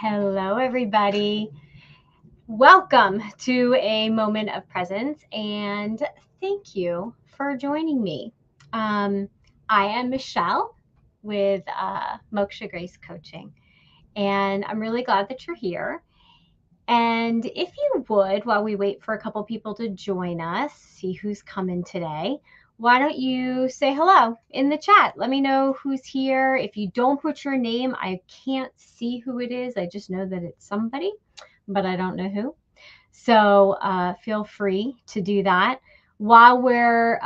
Hello, everybody. Welcome to a moment of presence, and thank you for joining me. Um, I am Michelle with Moksha Grace Coaching, and I'm really glad that you're here. And if you would, while we wait for a couple people to join us, see who's coming today, why don't you say hello in the chat? Let me know who's here. If you don't put your name, I can't see who it is. I just know that it's somebody, but I don't know who. So feel free to do that. While we're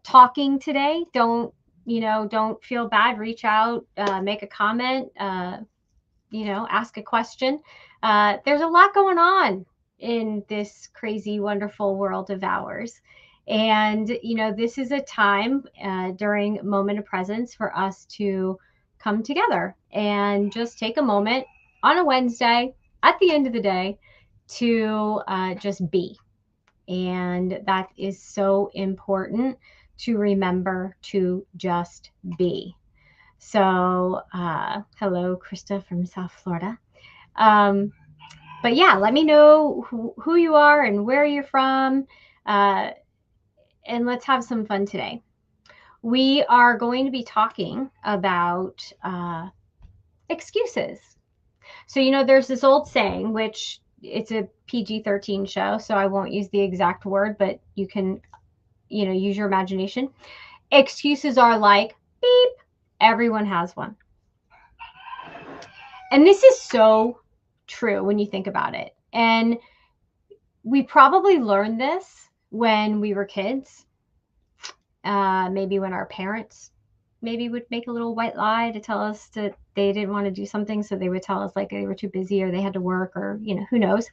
talking today, don't feel bad. Reach out, make a comment, ask a question. There's a lot going on in this crazy, wonderful world of ours. And, this is a time during Moment of Presence for us to come together and just take a moment on a Wednesday at the end of the day to just be. And that is so important to remember to just be. So, hello, Krista from South Florida. But yeah, let me know who you are and where you're from. And let's have some fun today. We are going to be talking about excuses. So, there's this old saying, which it's a PG-13 show, so I won't use the exact word, but you can, use your imagination. Excuses are like, beep, everyone has one. And this is so true when you think about it. And we probably learned this when we were kids, maybe when our parents maybe would make a little white lie to tell us that they didn't want to do something, so they would tell us like they were too busy or they had to work or who knows.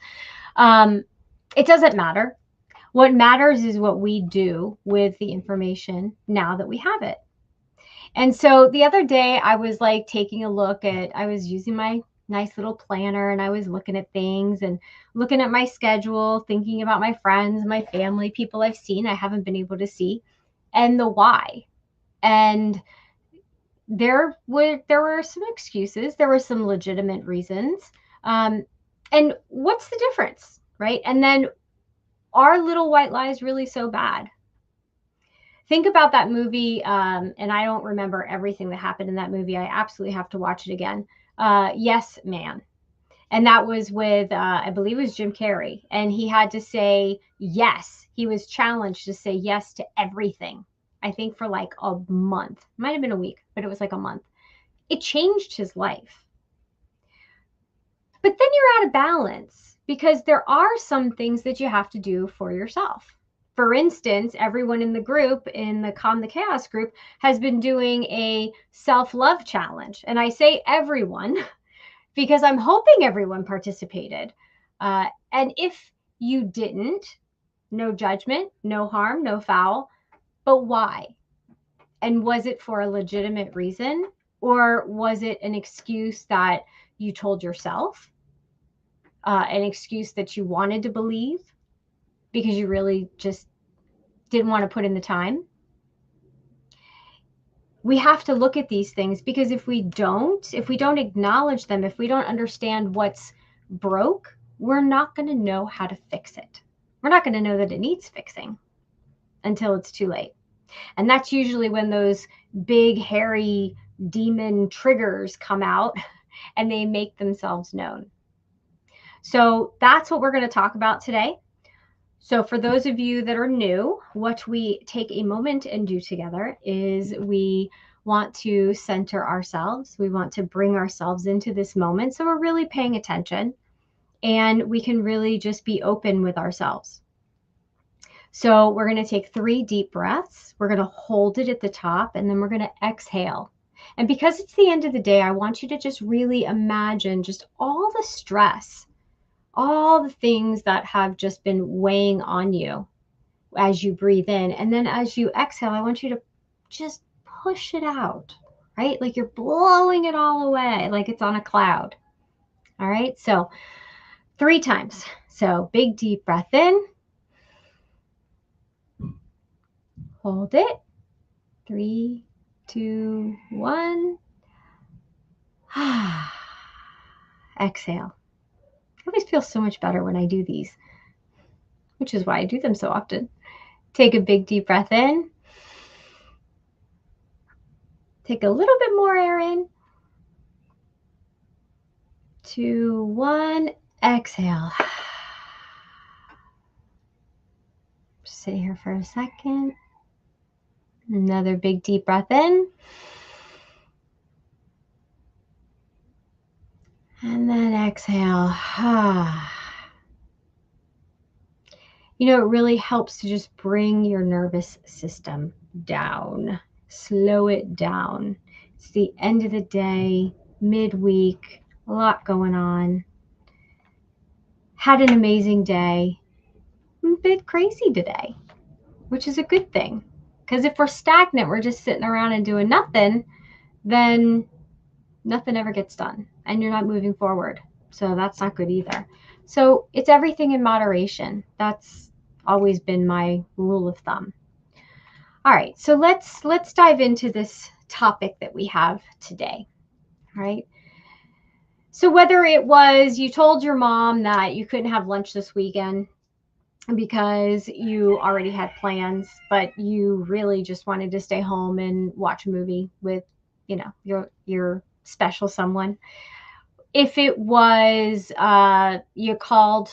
It doesn't matter. What matters is what we do with the information now that we have it. And so the other day I was like taking a look at, I was using my nice little planner and I was looking at things and looking at my schedule, thinking about my friends, my family, people I've seen I haven't been able to see, and the why. And there were some excuses, there were some legitimate reasons. And what's the difference, right? And then, are little white lies really so bad? Think about that movie, and I don't remember everything that happened in that movie. I absolutely have to watch it again. Yes, Man. And that was with, I believe it was Jim Carrey. And he had to say yes. He was challenged to say yes to everything, I think for like a month. Might have been a week, but it was like a month. It changed his life. But then you're out of balance because there are some things that you have to do for yourself. For instance, everyone in the group, in the Calm the Chaos group, has been doing a self-love challenge. And I say everyone because I'm hoping everyone participated. And if you didn't, no judgment, no harm, no foul. But why? And was it for a legitimate reason? Or was it an excuse that you told yourself? An excuse that you wanted to believe because you really just didn't want to put in the time? We have to look at these things because if we don't acknowledge them, if we don't understand what's broke, we're not going to know how to fix it. We're not going to know that it needs fixing until it's too late. And that's usually when those big, hairy demon triggers come out and they make themselves known. So that's what we're going to talk about today. So for those of you that are new, what we take a moment and do together is we want to center ourselves. We want to bring ourselves into this moment. So we're really paying attention and we can really just be open with ourselves. So we're going to take 3 deep breaths. We're going to hold it at the top and then we're going to exhale. And because it's the end of the day, I want you to just really imagine just all the stress, all the things that have just been weighing on you as you breathe in. And then as you exhale, I want you to just push it out, right? Like you're blowing it all away, like it's on a cloud. All right, so 3 times. So big deep breath in. Hold it. 3, 2, 1. Exhale. I always feel so much better when I do these, which is why I do them so often. Take a big deep breath in. Take a little bit more air in. 2, 1, exhale. Sit here for a second. Another big deep breath in. And then exhale. You know, it really helps to just bring your nervous system down. Slow it down. It's the end of the day, midweek, a lot going on. Had an amazing day. I'm a bit crazy today, which is a good thing. Because if we're stagnant, we're just sitting around and doing nothing, then nothing ever gets done and you're not moving forward. So that's not good either. So it's everything in moderation. That's always been my rule of thumb. All right, so let's dive into this topic that we have today. All right. So whether it was you told your mom that you couldn't have lunch this weekend because you already had plans, but you really just wanted to stay home and watch a movie with, you know, your special someone. If it was you called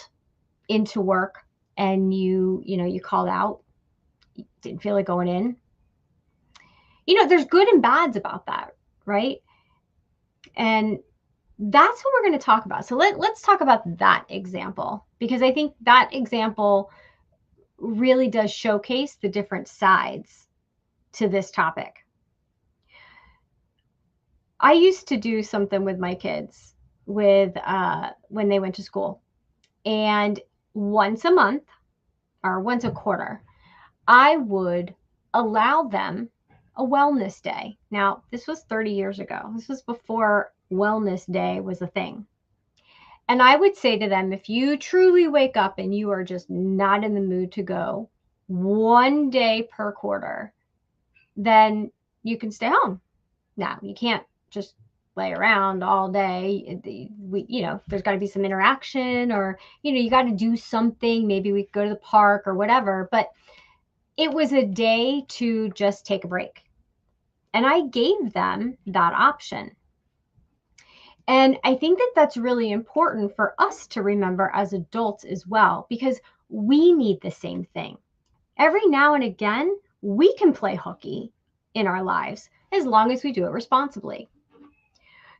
into work and you called out, you didn't feel like going in. You know, there's good and bads about that, right? And that's what we're going to talk about. So let's talk about that example, because I think that example really does showcase the different sides to this topic. I used to do something with my kids with when they went to school, and once a month or once a quarter, I would allow them a wellness day. Now, this was 30 years ago. This was before wellness day was a thing. And I would say to them, if you truly wake up and you are just not in the mood to go one day per quarter, then you can stay home. Now, you can't just lay around all day. There's got to be some interaction, or, you got to do something. Maybe we could go to the park or whatever. But it was a day to just take a break. And I gave them that option. And I think that that's really important for us to remember as adults as well, because we need the same thing. Every now and again, we can play hooky in our lives as long as we do it responsibly.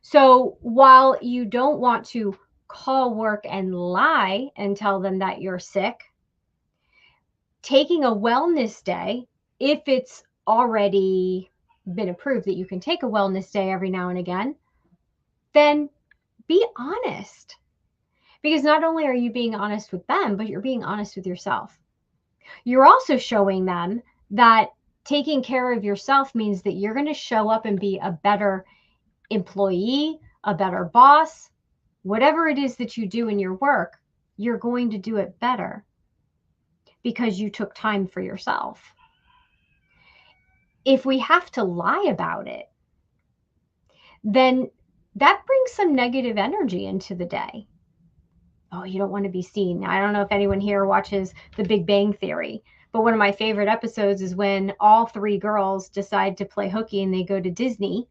So while you don't want to call work and lie and tell them that you're sick, taking a wellness day, if it's already been approved that you can take a wellness day every now and again, then be honest. Because not only are you being honest with them, but you're being honest with yourself. You're also showing them that taking care of yourself means that you're going to show up and be a better employee, a better boss. Whatever it is that you do in your work, you're going to do it better because you took time for yourself. If we have to lie about it, then that brings some negative energy into the day. Oh, you don't want to be seen. Now, I don't know if anyone here watches The Big Bang Theory, but one of my favorite episodes is when all 3 girls decide to play hooky and they go to Disney.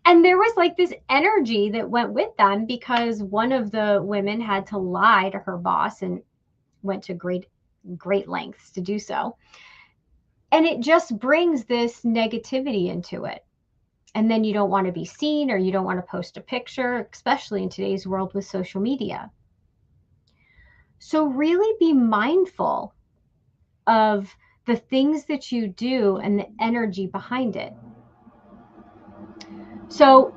And there was like this energy that went with them because one of the women had to lie to her boss and went to great lengths to do so. And it just brings this negativity into it. And then you don't want to be seen, or you don't want to post a picture, especially in today's world with social media. So really be mindful of the things that you do and the energy behind it. So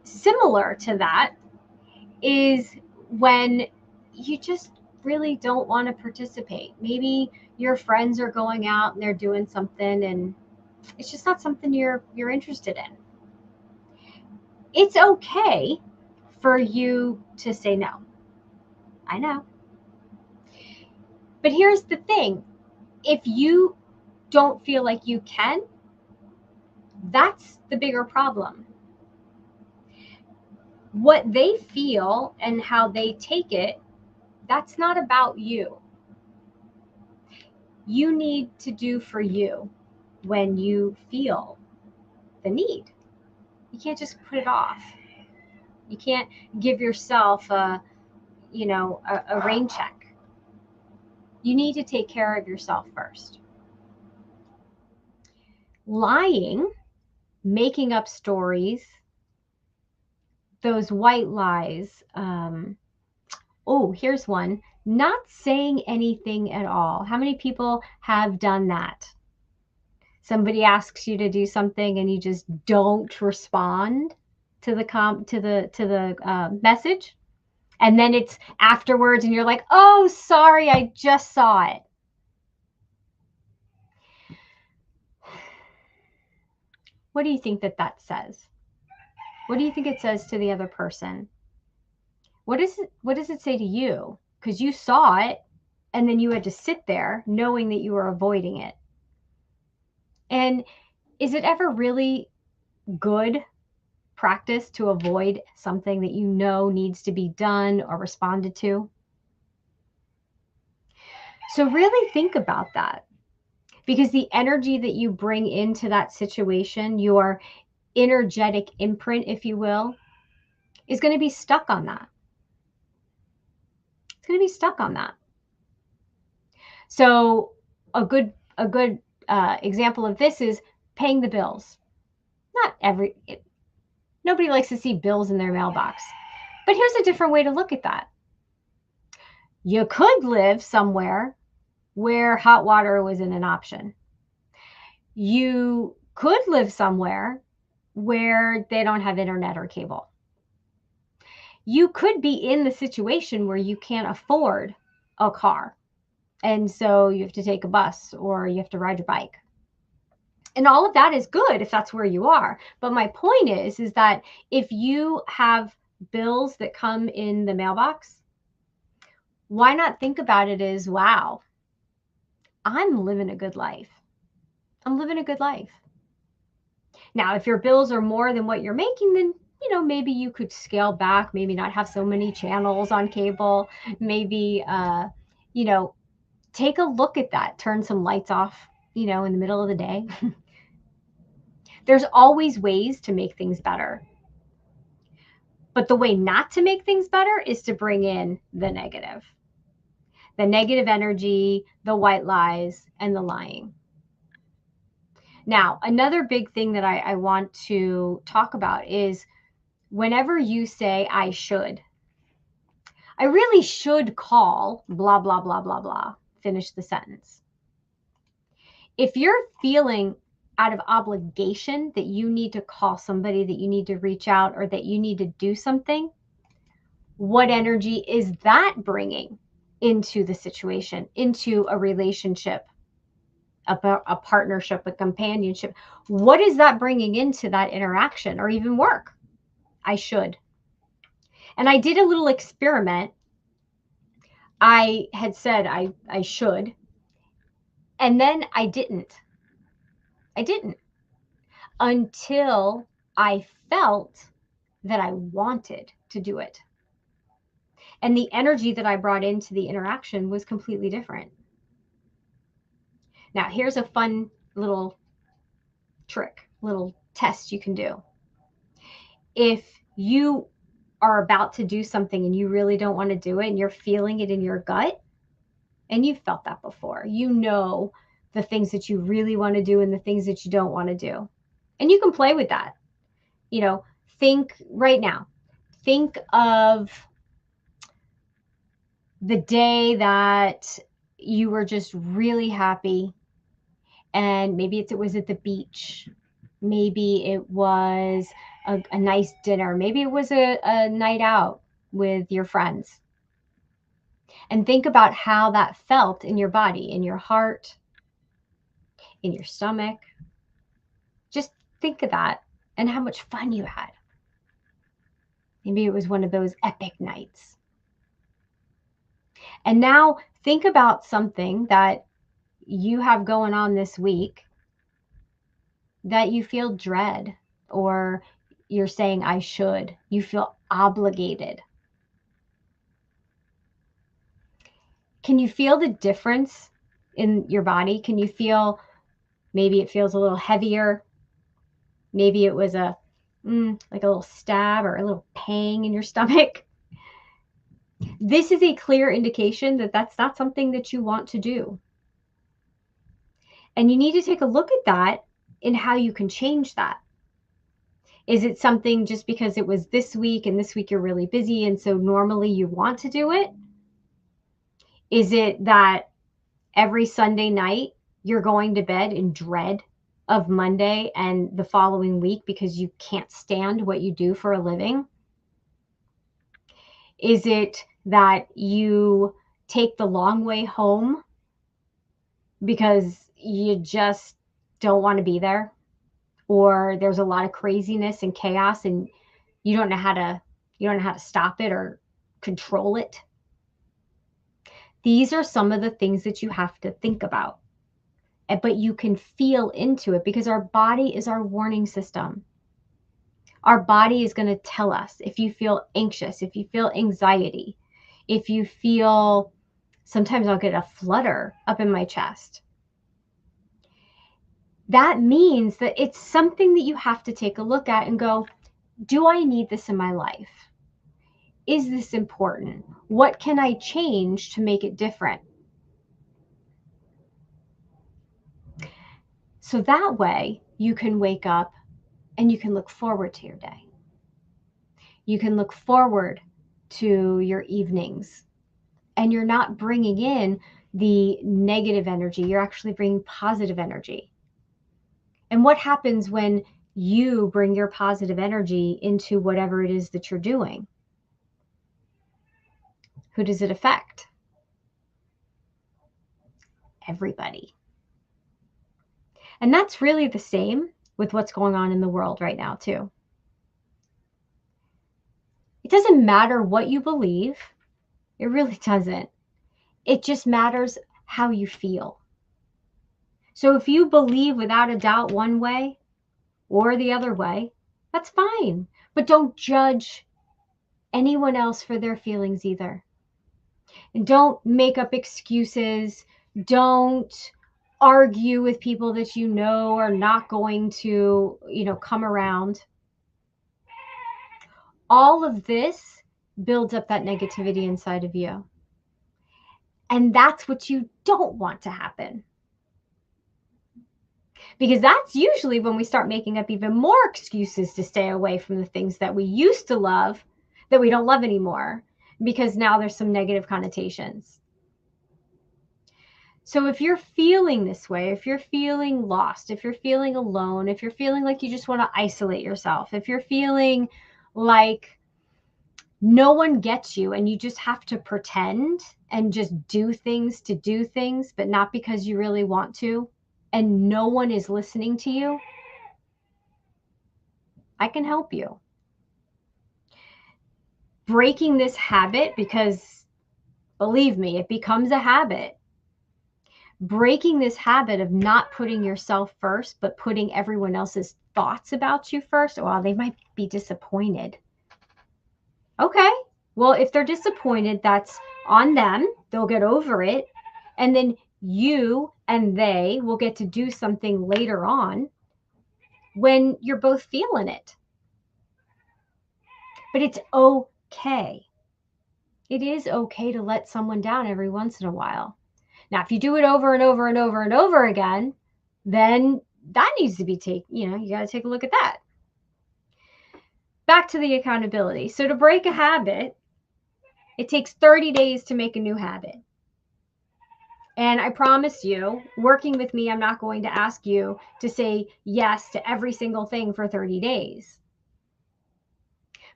similar to that is when you just really don't want to participate. Maybe your friends are going out and they're doing something and it's just not something you're interested in. It's okay for you to say no. I know. But here's the thing. If you don't feel like you can, that's the bigger problem. What they feel and how they take it, that's not about you. You need to do for you when you feel the need. You can't just put it off. You can't give yourself a rain check. You need to take care of yourself first. Lying, making up stories, those white lies. Oh, here's one. Not saying anything at all. How many people have done that? Somebody asks you to do something and you just don't respond to the message, and then it's afterwards and you're like, oh, sorry, I just saw it. What do you think that says? What do you think it says to the other person? What does it say to you? Because you saw it and then you had to sit there knowing that you were avoiding it. And is it ever really good practice to avoid something that you know needs to be done or responded to? So really think about that, because the energy that you bring into that situation, your energetic imprint, if you will, is going to be stuck on that. It's going to be stuck on that. So a good example of this is paying the bills. Nobody likes to see bills in their mailbox. But here's a different way to look at that. You could live somewhere where hot water wasn't an option. You could live somewhere where they don't have internet or cable. You could be in the situation where you can't afford a car, and so you have to take a bus or you have to ride your bike. And all of that is good if that's where you are. But my point is that if you have bills that come in the mailbox, why not think about it as, wow, I'm living a good life. I'm living a good life. Now, if your bills are more than what you're making, then maybe you could scale back, maybe not have so many channels on cable, maybe take a look at that, turn some lights off, in the middle of the day. There's always ways to make things better. But the way not to make things better is to bring in the negative energy, the white lies, and the lying. Now, another big thing that I want to talk about is whenever you say, I really should call blah, blah, blah, blah, blah, finish the sentence. If you're feeling out of obligation that you need to call somebody, that you need to reach out, or that you need to do something, what energy is that bringing into the situation, into a relationship, a partnership, a companionship? What is that bringing into that interaction or even work? I should. And I did a little experiment. I had said I should, and then I didn't. Until I felt that I wanted to do it. And the energy that I brought into the interaction was completely different. Now, here's a fun little trick, little test you can do. If you are about to do something and you really don't want to do it and you're feeling it in your gut, and you've felt that before, the things that you really want to do and the things that you don't want to do. And you can play with that. Think right now. Think of the day that you were just really happy, and maybe it was at the beach, maybe it was a nice dinner, maybe it was a night out with your friends, and think about how that felt in your body, in your heart, in your stomach. Just think of that and how much fun you had. Maybe it was one of those epic nights. And now think about something that you have going on this week that you feel dread, or you're saying, I should. You feel obligated. Can you feel the difference in your body? Can you feel, maybe it feels a little heavier? Maybe it was like a little stab or a little pang in your stomach. This is a clear indication that that's not something that you want to do. And you need to take a look at that and how you can change that. Is it something just because it was this week and this week you're really busy and so normally you want to do it? Is it that every Sunday night you're going to bed in dread of Monday and the following week because you can't stand what you do for a living? Is it that you take the long way home because you just don't want to be there? Or there's a lot of craziness and chaos and you don't know how to stop it or control it? These are some of the things that you have to think about. But you can feel into it because our body is our warning system. Our body is going to tell us if you feel anxious, if you feel anxiety, if you feel, sometimes I'll get a flutter up in my chest. That means that it's something that you have to take a look at and go, do I need this in my life? Is this important? What can I change to make it different? So that way you can wake up and you can look forward to your day. You can look forward to your evenings and you're not bringing in the negative energy. You're actually bringing positive energy. And what happens when you bring your positive energy into whatever it is that you're doing? Who does it affect? Everybody. And that's really the same with what's going on in the world right now, too. It doesn't matter what you believe. It really doesn't. It just matters how you feel. So if you believe without a doubt one way or the other way, that's fine. But don't judge anyone else for their feelings either. And don't make up excuses. Don't argue with people that you know are not going to, come around. All of this builds up that negativity inside of you. And that's what you don't want to happen. Because that's usually when we start making up even more excuses to stay away from the things that we used to love that we don't love anymore, because now there's some negative connotations. So if you're feeling this way, if you're feeling lost, if you're feeling alone, if you're feeling like you just want to isolate yourself, if you're feeling like no one gets you and you just have to pretend and just do things to do things, but not because you really want to, and no one is listening to you, I can help you. Breaking this habit, because believe me, it becomes a habit. Breaking this habit of not putting yourself first, but putting everyone else's thoughts about you first. Well, they might be disappointed. Okay, well, if they're disappointed, that's on them. They'll get over it. And then you and they will get to do something later on when you're both feeling it. But it's okay. It is okay to let someone down every once in a while. Now, if you do it over and over and over and over again, then that needs to be you got to take a look at that. Back to the accountability. So to break a habit, it takes 30 days to make a new habit. And I promise you, working with me, I'm not going to ask you to say yes to every single thing for 30 days.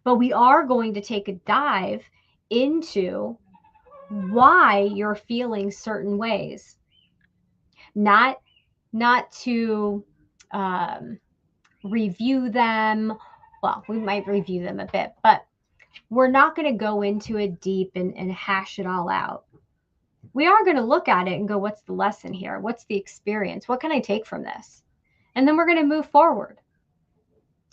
But we are going to take a dive into why you're feeling certain ways. Not to review them. Well, we might review them a bit, but we're not going to go into it deep and hash it all out. We are going to look at it and go, what's the lesson here? What's the experience? What can I take from this? And then we're going to move forward.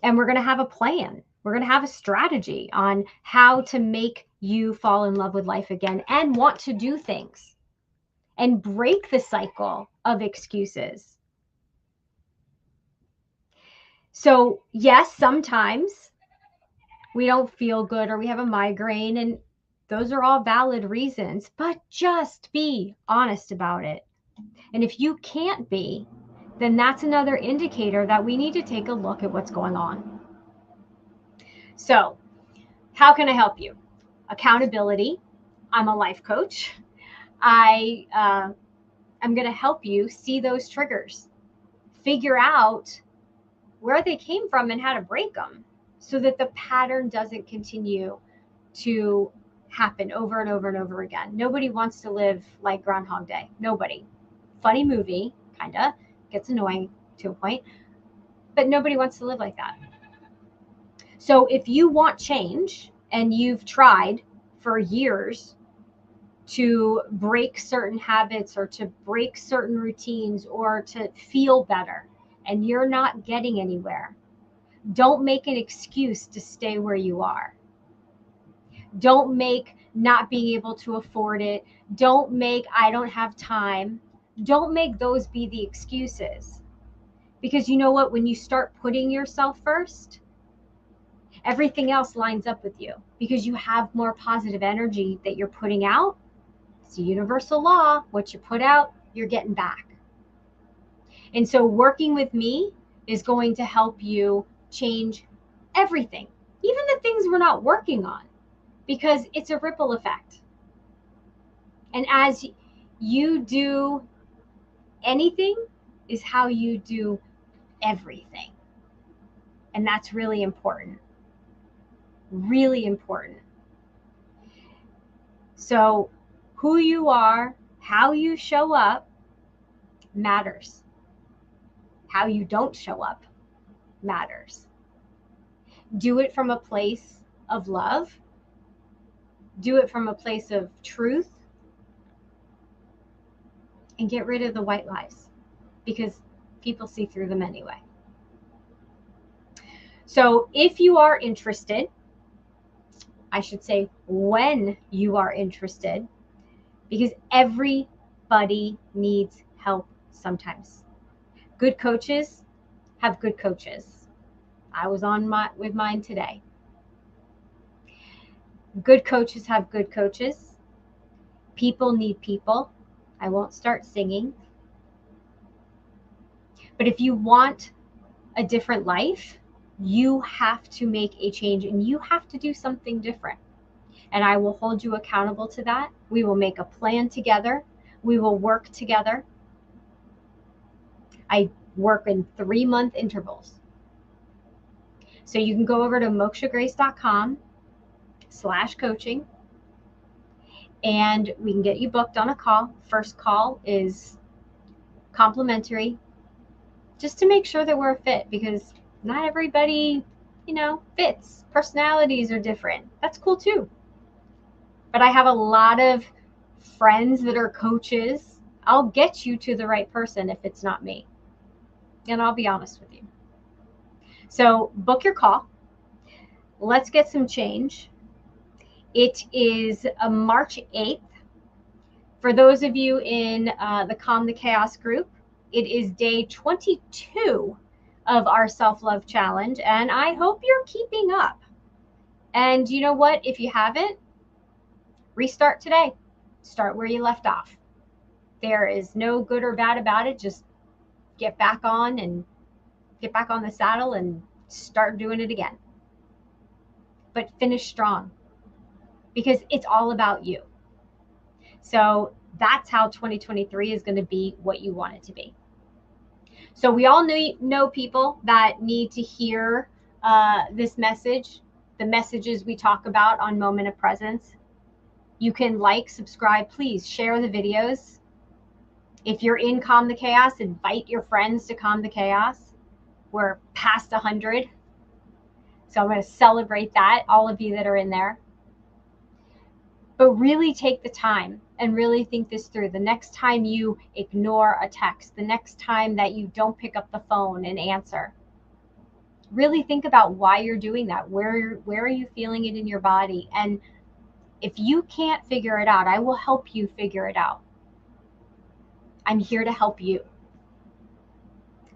And we're going to have a plan. We're going to have a strategy on how to make you fall in love with life again and want to do things and break the cycle of excuses. So, yes, sometimes we don't feel good or we have a migraine, and those are all valid reasons, but just be honest about it. And if you can't be, then that's another indicator that we need to take a look at what's going on. So, how can I help you? Accountability. I'm a life coach. I'm going to help you see those triggers, figure out where they came from and how to break them so that the pattern doesn't continue to happen over and over and over again. Nobody wants to live like Groundhog Day. Nobody. Funny movie, kind of, gets annoying to a point, but nobody wants to live like that. So if you want change and you've tried for years to break certain habits or to break certain routines or to feel better and you're not getting anywhere, don't make an excuse to stay where you are. Don't make not being able to afford it. Don't make I don't have time. Don't make those be the excuses. Because you know what? When you start putting yourself first, everything else lines up with you because you have more positive energy that you're putting out. It's a universal law. What you put out, you're getting back. And so working with me is going to help you change everything, even the things we're not working on, because it's a ripple effect. And as you do anything is how you do everything. And that's really important. Really important. So who you are, how you show up matters. How you don't show up matters. Do it from a place of love. Do it from a place of truth. And get rid of the white lies because people see through them anyway. So if you are interested, I should say when you are interested, because everybody needs help sometimes. Good coaches have good coaches. I was on with mine today. Good coaches have good coaches. People need people. I won't start singing. But if you want a different life, you have to make a change and you have to do something different. And I will hold you accountable to that. We will make a plan together. We will work together. I work in 3-month intervals. So you can go over to mokshagrace.com/coaching and we can get you booked on a call. First call is complimentary, just to make sure that we're a fit, because not everybody, fits. Personalities are different. That's cool too. But I have a lot of friends that are coaches. I'll get you to the right person if it's not me. And I'll be honest with you. So book your call. Let's get some change. It is March 8th. For those of you in the Calm the Chaos group, it is day 22 of our self-love challenge. And I hope you're keeping up. And you know what? If you haven't, restart today. Start where you left off. There is no good or bad about it. Just get back on the saddle and start doing it again. But finish strong because it's all about you. So that's how 2023 is going to be what you want it to be. So we all know people that need to hear this message, the messages we talk about on Moment of Presence. You can subscribe, please share the videos. If you're in Calm the Chaos, invite your friends to Calm the Chaos. We're past 100. So I'm going to celebrate that, all of you that are in there. But really take the time and really think this through. The next time you ignore a text, the next time that you don't pick up the phone and answer, really think about why you're doing that. Where are you feeling it in your body? And if you can't figure it out, I will help you figure it out. I'm here to help you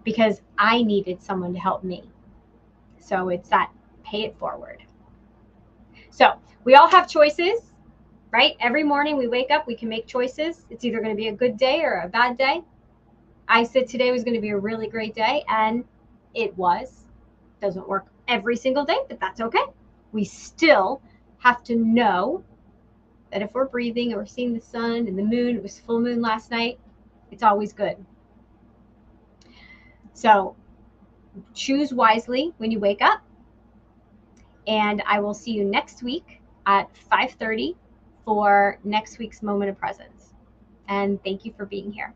because I needed someone to help me. So it's that pay it forward. So we all have choices, right? Every morning we wake up, we can make choices. It's either going to be a good day or a bad day. I said today was going to be a really great day, and it was. Doesn't work every single day, but that's okay. We still have to know that if we're breathing and we're seeing the sun and the moon, it was full moon last night, it's always good. So choose wisely when you wake up. And I will see you next week at 5:30 for next week's Moment of Presence. And thank you for being here.